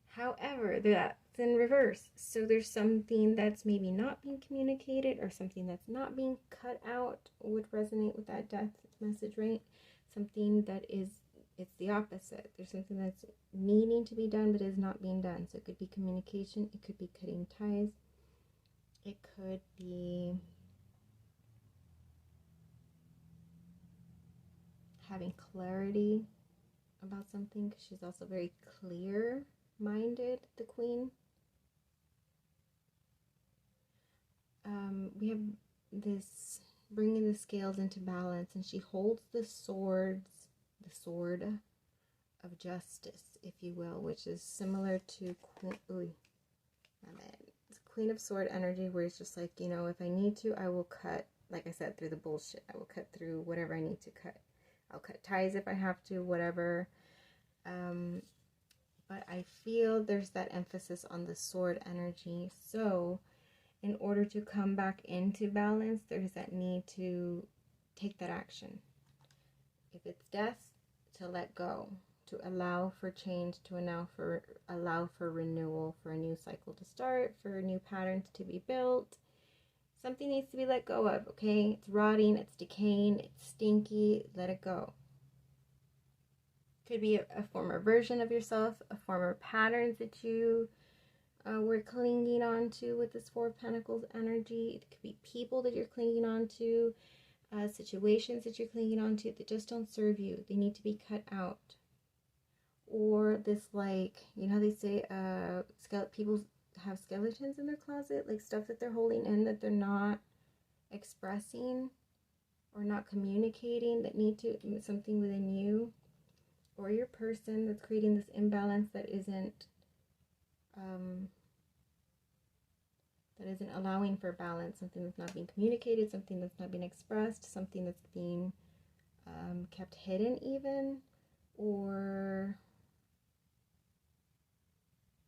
However, that's in reverse. So there's something that's maybe not being communicated, or something that's not being cut out would resonate with that death message, right? Something that is, it's the opposite. There's something that's needing to be done but is not being done. So it could be communication, it could be cutting ties, it could be having clarity about something, because she's also very clear-minded, the Queen. We have this bringing the scales into balance, and she holds the sword of justice, if you will, which is similar to Queen of Sword energy, where it's just like, you know, if I need to, I will cut, like I said, through the bullshit. I will cut through whatever I need to cut. I'll cut ties if I have to, whatever. But I feel there's that emphasis on the sword energy. So in order to come back into balance, there's that need to take that action. If it's death, to let go, to allow for change, to allow for renewal, for a new cycle to start, for new patterns to be built. Something needs to be let go of, okay? It's rotting, it's decaying, it's stinky, let it go. Could be a former version of yourself, a former patterns that you were clinging on to with this Four of Pentacles energy. It could be people that you're clinging on to, situations that you're clinging on to that just don't serve you. They need to be cut out. Or this, like, you know how they say people have skeletons in their closet, like stuff that they're holding in that they're not expressing or not communicating, that need to, something within you or your person that's creating this imbalance that isn't allowing for balance, something that's not being communicated, something that's not being expressed, something that's being kept hidden even, or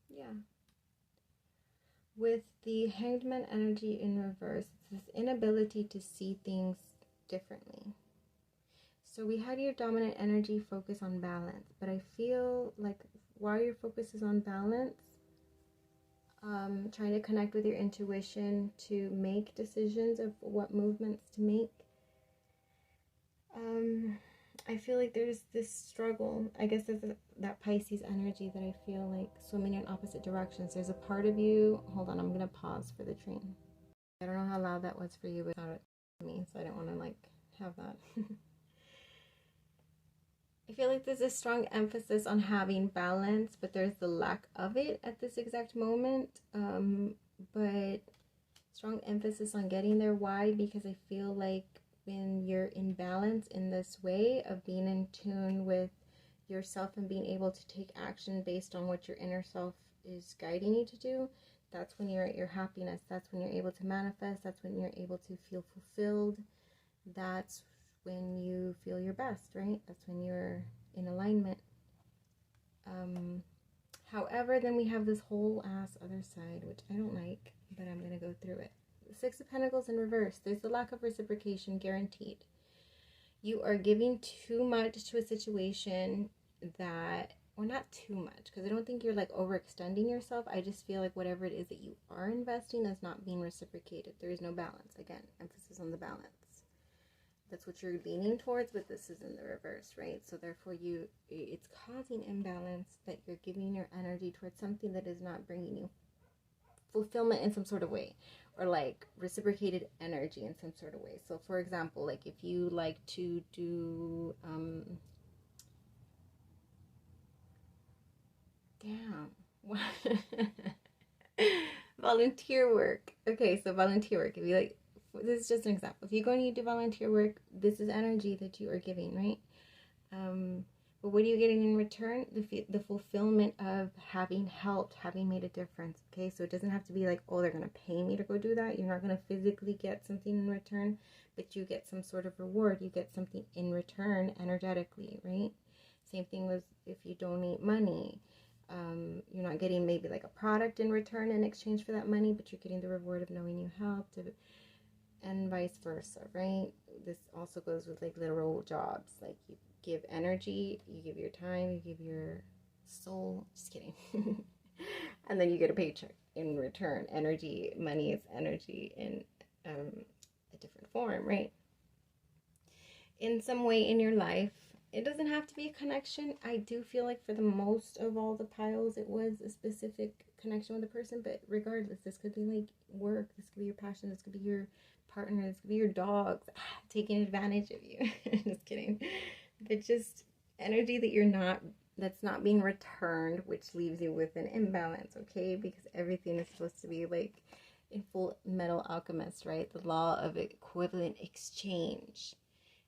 yeah. With the Hanged Man energy in reverse, it's this inability to see things differently. So we had your dominant energy focus on balance, but I feel like while your focus is on balance, trying to connect with your intuition to make decisions of what movements to make, I feel like there's this struggle. I guess there's that Pisces energy that I feel like swimming in opposite directions. There's a part of you, hold on, I'm going to pause for the train. I don't know how loud that was for you, but it sounded to me, so I don't want to like have that. I feel like there's a strong emphasis on having balance, but there's the lack of it at this exact moment. But Strong emphasis on getting there. Why? Because I feel like when you're in balance in this way of being in tune with yourself and being able to take action based on what your inner self is guiding you to do, that's when you're at your happiness. That's when you're able to manifest. That's when you're able to feel fulfilled. That's when you feel your best, right? That's when you're in alignment. However, then we have this whole ass other side, which I don't like, but I'm going to go through it. The Six of Pentacles in reverse. There's the lack of reciprocation guaranteed. You are giving too much to a situation that, or not too much, because I don't think you're like overextending yourself. I just feel like whatever it is that you are investing is not being reciprocated. There is no balance. Again, emphasis on the balance. That's what you're leaning towards, but this is in the reverse, right? So therefore it's causing imbalance that you're giving your energy towards something that is not bringing you fulfillment in some sort of way, or like reciprocated energy in some sort of way. So for example, like if you like to do volunteer work. Okay, so volunteer work, if you like, this is just an example. If you're going to do volunteer work, this is energy that you are giving, right? But what are you getting in return? The fulfillment of having helped, having made a difference. Okay, so it doesn't have to be like, oh, they're going to pay me to go do that. You're not going to physically get something in return, but you get some sort of reward. You get something in return energetically, right? Same thing with if you donate money. You're not getting maybe like a product in return in exchange for that money, but you're getting the reward of knowing you helped, and vice versa, right? This also goes with like literal jobs. Like you give energy, you give your time, you give your soul. Just kidding. And then you get a paycheck in return. Energy, money is energy in a different form, right? In some way in your life, it doesn't have to be a connection. I do feel like for the most of all the piles, it was a specific connection with a person, but regardless, this could be like work, this could be your passion, this could be your partner, this could be your dogs taking advantage of you. Just kidding. But just energy that that's not being returned, which leaves you with an imbalance, okay? Because everything is supposed to be like in Full Metal Alchemist, right? The law of equivalent exchange.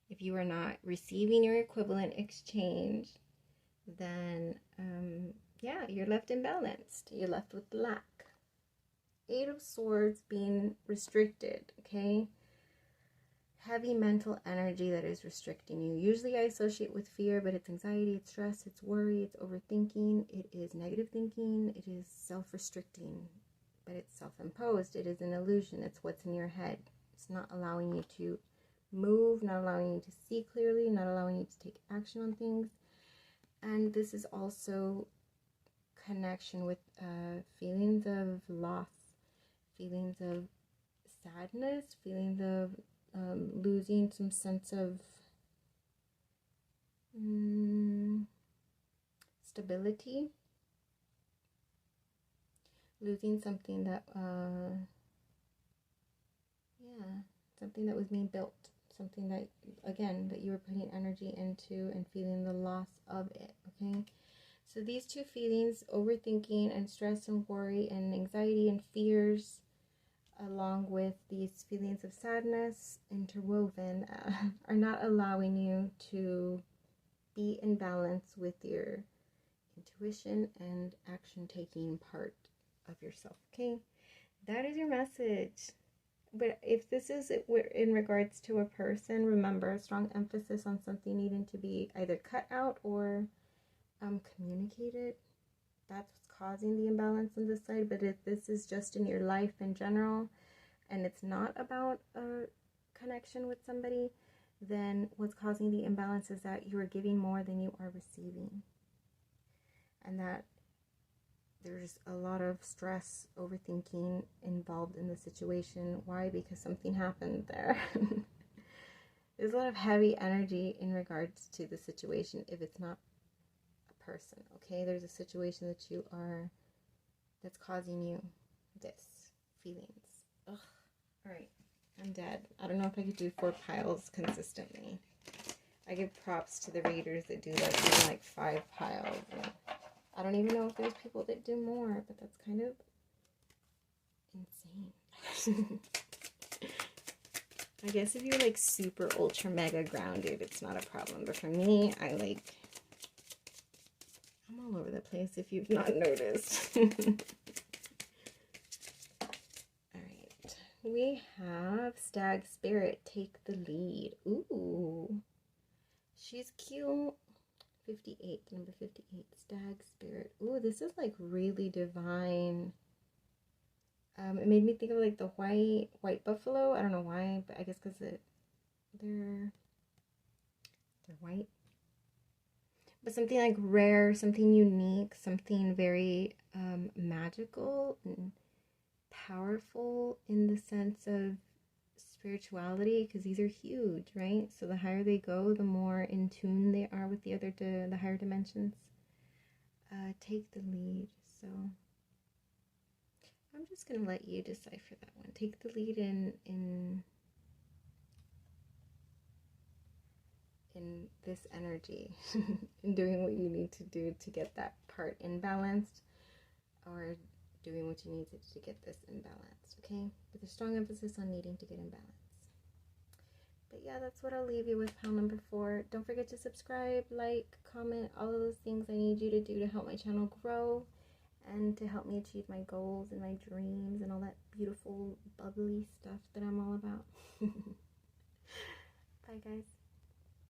If you are not receiving your equivalent exchange, then yeah, you're left imbalanced. You're left with lack. Eight of Swords being restricted, okay? Heavy mental energy that is restricting you. Usually I associate with fear, but it's anxiety, it's stress, it's worry, it's overthinking, it is negative thinking, it is self-restricting, but it's self-imposed. It is an illusion. It's what's in your head. It's not allowing you to move, not allowing you to see clearly, not allowing you to take action on things. And this is also connection with feelings of loss, feelings of sadness, feelings of losing some sense of stability, losing something that something that was being built, something that, again, that you were putting energy into, and feeling the loss of it, okay? So these two feelings, overthinking and stress and worry and anxiety and fears, along with these feelings of sadness interwoven, are not allowing you to be in balance with your intuition and action-taking part of yourself, okay? That is your message. But if this is in regards to a person, remember, a strong emphasis on something needing to be either cut out or communicated. That's what's causing the imbalance on this side. But if this is just in your life in general, and it's not about a connection with somebody, then what's causing the imbalance is that you are giving more than you are receiving. And that there's a lot of stress, overthinking involved in the situation. Why? Because something happened there. There's a lot of heavy energy in regards to the situation if it's not a person, okay? There's a situation that's causing you this feelings. Ugh. Alright, I'm dead. I don't know if I could do 4 piles consistently. I give props to the readers that do like 5 piles. I don't even know if there's people that do more, but that's kind of insane. I guess if you're like super ultra mega grounded, it's not a problem. But for me, I'm all over the place if you've not noticed. Alright, we have Stag Spirit, take the lead. Ooh, she's cute. 58, number 58, Stag Spirit. Ooh, this is like really divine. It made me think of like the white buffalo. I don't know why, but I guess because they're white. But something like rare, something unique, something very magical and powerful in the sense of spirituality, because these are huge, right? So the higher they go, the more in tune they are with the higher dimensions. Take the lead. So I'm just gonna let you decipher that one. Take the lead in this energy, in doing what you need to do to get that part imbalanced, or doing what you need to get this imbalanced, okay? With a strong emphasis on needing to get imbalanced. But yeah, that's what I'll leave you with, pile number 4. Don't forget to subscribe, like, comment, all of those things I need you to do to help my channel grow and to help me achieve my goals and my dreams and all that beautiful, bubbly stuff that I'm all about. Bye, guys.